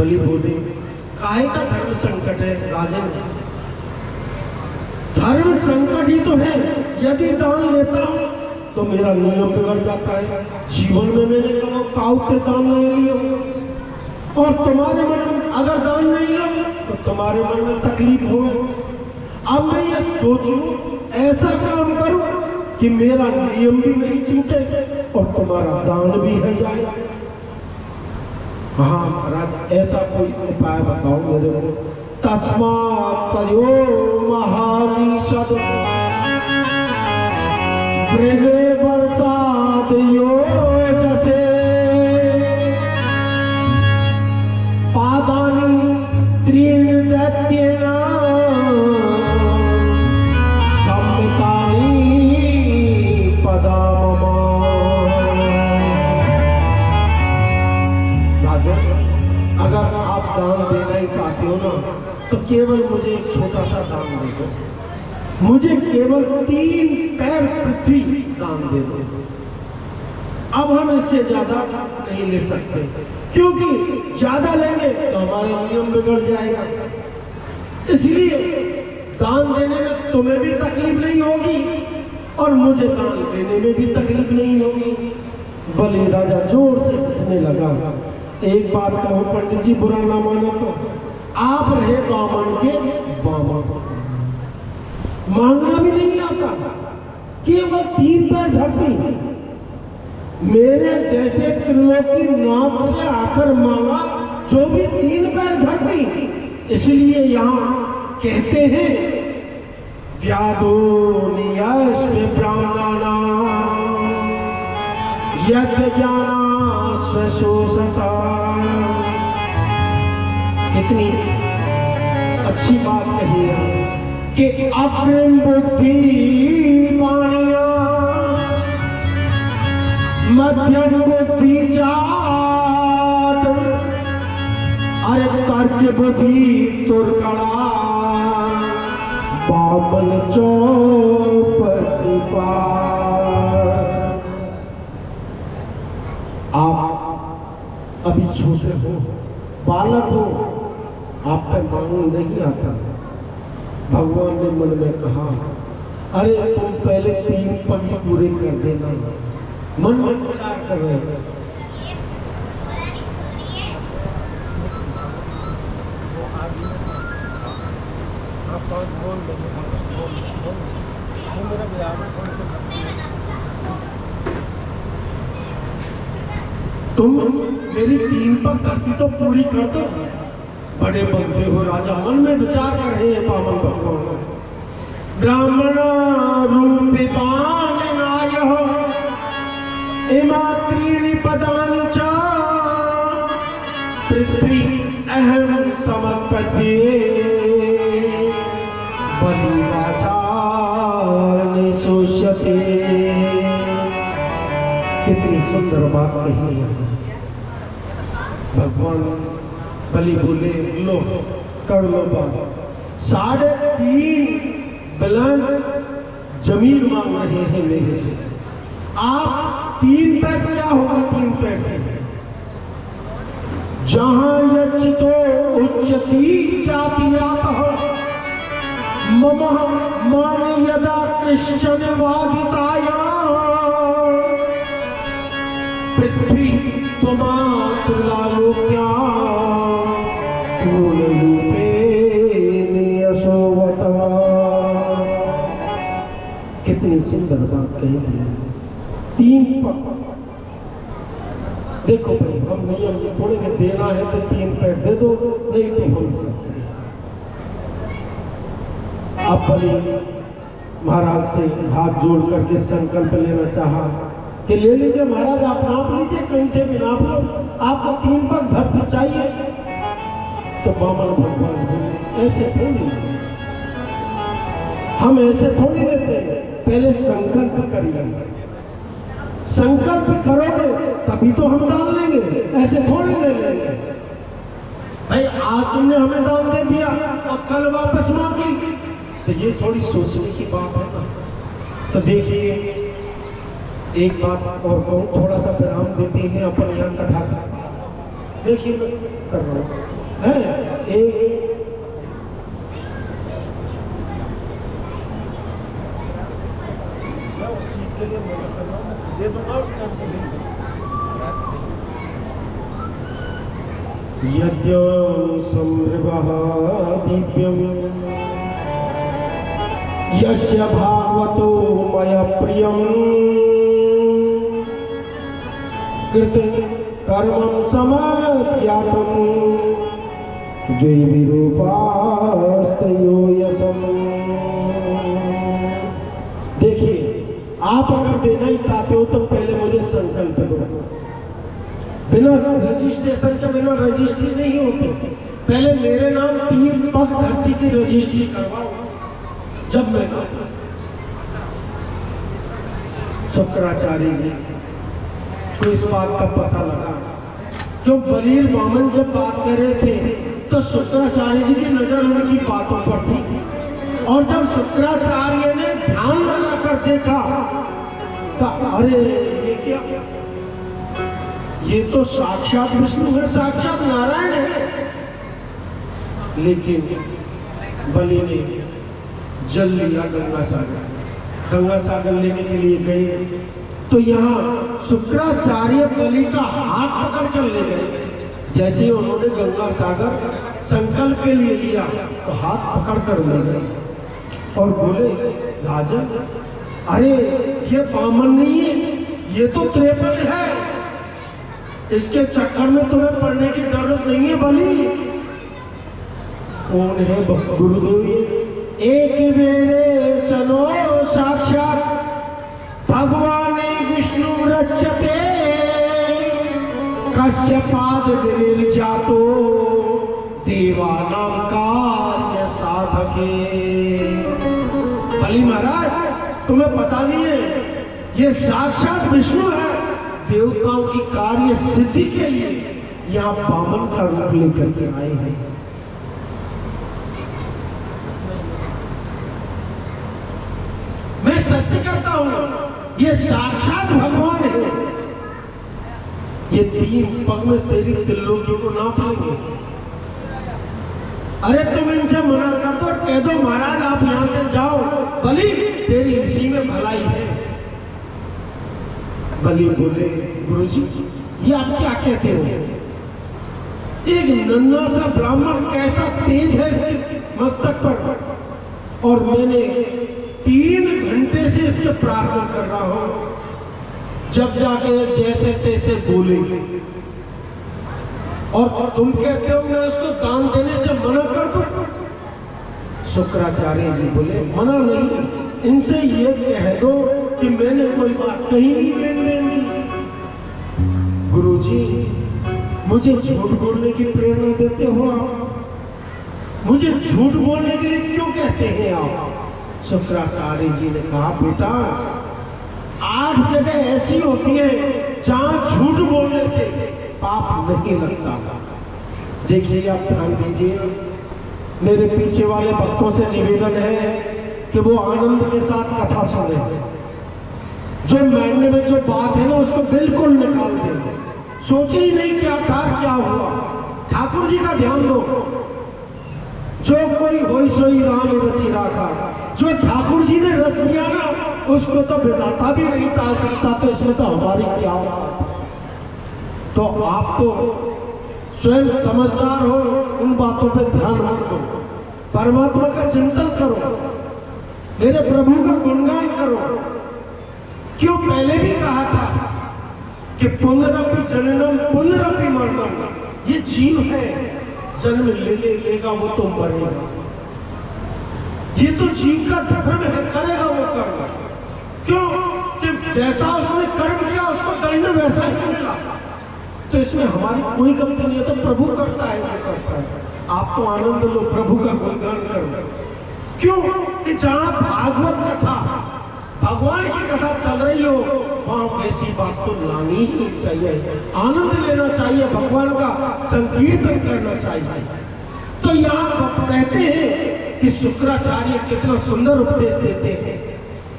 बलि बोले, काहे का धर्म संकट है राजन? धर्म संकट ही तो है। यदि दान लेता हूं तो मेरा नियम बिगड़ जाता है। जीवन में मैंने कभी काउते दान नहीं लिया, और तुम्हारे मन में अगर दान नहीं लो तो तुम्हारे मन में तकलीफ हो। अब मैं ये सोचूं, ऐसा काम करूं कि मेरा नियम भी नहीं टूटे और तुम्हारा दान भी है जाए। हाँ महाराज, ऐसा कोई उपाय बताओ मेरे को। तस्मात् तयो महामीषद वृणे वर्षाद योजसे पादानि त्रीणि दैत्येन सम्मितानि पदा मम। राजन, अगर आप दान देना ही चाहते हो ना तो केवल मुझे एक छोटा सा दान दे दो। मुझे केवल 3 पैर पृथ्वी दान दे दो। अब हम इससे ज्यादा नहीं ले सकते, क्योंकि ज्यादा लेंगे तो हमारा नियम बिगड़ जाएगा। इसलिए दान देने में तुम्हें भी तकलीफ नहीं होगी और मुझे दान देने में भी तकलीफ नहीं होगी। बलि राजा जोर से हंसने लगा। एक बात कहूं पंडित जी, बुरा ना मानो तो, आप रहे बामन के बामन, मांगना भी नहीं आता, केवल 3 पैर धरती। मेरे जैसे त्रिलोकी नाथ से आकर मांगा, जो भी 3 पैर धरती। इसलिए यहाँ कहते हैं व्यादो नियस्व ब्राह्मणा यज्ञ ज्ञाना स्वशोषता। कितनी अच्छी बात कही है कि अग्रिम बुद्धि वाणिया मध्यम बुद्धि जाट, अरे तर्क बुद्धि तुरकड़ा बामन चौपति पार। आप अभी छोटे हो, बालक हो, आप पे मांग नहीं आता। भगवान ने मन में कहा, अरे तुम पहले 3 पग ही पूरे कर देना। मन में विचार कर रहे हैं। तुम मेरी 3 पग धरती तो पूरी कर दो। बड़े बनते हो राजा, मन में विचार कर रहे हैं पावन भगवान। ब्राह्मण रूपी पालनाय इमा 3 पदानि च पृथ्वी अहम समर्पये बलिवाचा निशोष्यते। कितनी सुंदर बात कही है। भगवान बलि बोले, लो कर लो बात। 3.5 बिलियन जमीन मांग रहे हैं मेरे से। आप 3 पैर, क्या होगा 3 पैर से? जहां यचितो उच्चती जातियातः मम मान यदा कृष्ण वादिताया पृथ्वी त्वमात्र लालोक्या कितनी सुंदर बात कही है। 3 पग। देखो भाई, हम नियम थोड़े में देना है तो 3 पैर दे दो, नहीं तो हम सकते। आप बलि महाराज से हाथ जोड़ करके संकल्प लेना चाहा कि ले लीजिए महाराज, आप नाप लीजिए, कहीं से भी नाप लो, आपको 3 पग धरती चाहिए। तो बामन भगवान बोले, ऐसे थोड़ी, हम ऐसे थोड़ी लेते हैं। पहले संकल्प करिए, संकल्प करोगे तभी तो हम दान लेंगे, ऐसे थोड़ी ले लेंगे। भाई आज तुमने हमें दान दे दिया और कल वापस मांग ली, तो ये थोड़ी सोचने की बात है ना। तो देखिए, एक बात और कहूँ, थोड़ा सा विराम देते हैं अपन यहाँ कथा। देखिए मैं कर रहा हूँ। है एक उस चीज के लिए मदद कर रहा हूँ, दे दूंगा उस टाइम पे। यज्ञं संभृवः दिव्यं यस्य भागवतो मया प्रियं कृतं कर्मं समाज्ञातं द्वैविरूपास्तयो यसम्। देखिए, आप अगर देना ही चाहते हो तो पहले मुझे संकल्प दो। बिना रजिस्ट्रेशन के बिना रजिस्ट्री नहीं होती। पहले मेरे नाम 3 पग धरती की रजिस्ट्री करवाओ। जब मैं शुक्राचार्य जी को इस बात का पता लगा, क्यों बलीर वामन जब बात कर रहे थे तो शुक्राचार्य जी की नजर उनकी बातों पर थी, और जब शुक्राचार्य ने ध्यान लगाकर देखा तो अरे ये क्या, ये तो साक्षात विष्णु है, साक्षात नारायण है। लेकिन बलि ने जल लिया गंगा सागर से। गंगा सागर लेने के लिए गए तो यहाँ शुक्राचार्य बलि का हाथ पकड़ कर ले गए। जैसे ही उन्होंने गंगा सागर संकल्प के लिए लिया तो हाथ पकड़ कर ले गए और बोले, राजन अरे ये बामन नहीं है, ये तो त्रेपल है, इसके चक्कर में तुम्हें पढ़ने की जरूरत नहीं है बलि। कौन है गुरुदेव? ये एक मेरे चलो साक्षात भगवान विष्णु रचते कश्यपाद गिरिर्जातो देवानां कार्य साधके। बलि महाराज तुम्हें पता नहीं है, ये साक्षात विष्णु है, देवताओं की कार्य सिद्धि के लिए यहाँ बामन का रूप लेकर के आए हैं। मैं सत्य कहता हूं, ये साक्षात भगवान है। ये 3 पग में तेरी त्रिलोकी को नाप लेंगे। अरे तुम इनसे मना कर दो और कह दो महाराज आप यहां से जाओ, बलि तेरी इसी में भलाई है। बलि बोले, गुरुजी ये आप क्या कहते हो? एक नन्हा सा ब्राह्मण कैसा तेज है इसके मस्तक पर, और मैंने 3 घंटे से इसके प्रार्थना कर रहा हूं, जब जाके जैसे तैसे बोले, और तुम कहते हो मैं उसको दान देने से मना कर दूं? शुक्राचार्य जी बोले, मना नहीं, इनसे ये कह दो कि मैंने कोई बात कही नहीं लेन देन की। गुरुजी मुझे झूठ बोलने की प्रेरणा देते हो आप, मुझे झूठ बोलने के लिए क्यों कहते हैं आप? शुक्राचार्य जी ने कहा, बेटा 8 जगह ऐसी होती है जहां झूठ बोलने से पाप नहीं लगता। देखिए आप ध्यान दीजिए, मेरे पीछे वाले भक्तों से निवेदन है कि वो आनंद के साथ कथा सुने। जो मायने में जो बात है ना उसको बिल्कुल निकाल दें, सोचे ही नहीं क्या था क्या हुआ। ठाकुर जी का ध्यान दो, जो कोई होई सोई राम रचि राखा, जो ठाकुर जी ने रस दिया ना उसको तो विधाता भी नहीं टाल सकता, तो इसमें तो हमारी क्या बात है। तो आप तो स्वयं समझदार हो, उन बातों पे ध्यान मत दो, परमात्मा का चिंतन करो, मेरे प्रभु का गुणगान करो। क्यों पहले भी कहा था कि पुनरपि जननम पुनरपि मरणम, ये जीव है, जन्म लेगा वो तो मरेगा, ये तो जीव का धर्म है, करेगा वो कर्म। क्यों कि जैसा उसने कर्म किया उसको दंड वैसा ही मिला, तो इसमें हमारी कोई गलती नहीं है, तो प्रभु करता है जो करता है। आप तो आनंद लो, प्रभु का गुणगान करो। क्यों कि जहां भागवत कथा, भगवान की कथा चल रही हो, वहां वैसी बात तो लानी ही नहीं चाहिए, आनंद लेना चाहिए, भगवान का संकीर्तन करना चाहिए। तो यहाँ कहते हैं कि शुक्राचार्य कितना सुंदर उपदेश देते हैं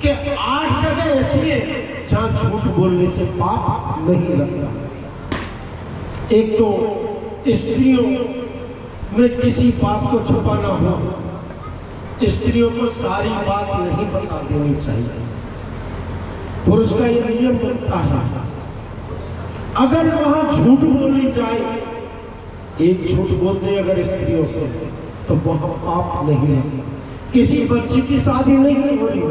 कि 8 जगह ऐसी है जहां झूठ बोलने से पाप नहीं लगता। एक तो स्त्रियों में किसी बात को छुपाना हो, स्त्रियों को सारी बात नहीं बता देनी चाहिए। पुरुष का यह नियम बनता है, अगर वहां झूठ बोली जाए, एक झूठ बोल दे अगर स्त्रियों से, तो वहां पाप नहीं है, किसी बच्ची की शादी नहीं हो रही।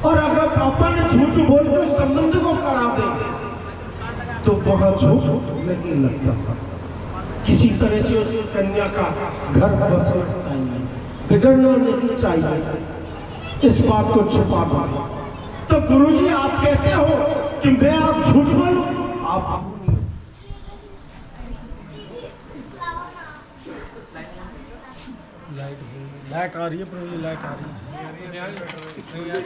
और अगर पापा ने झूठ बोल कर संबंध को करा दे, तो वहां झूठ नहीं लगता। किसी तरह से उस कन्या का घर बसना चाहिए, बिगड़ना नहीं चाहिए, इस बात को छुपा पाना। तो गुरुजी आप कहते हो कि मैं आप झूठ बोलूं, आप लाइट आ रही है, लाइट आ रही है।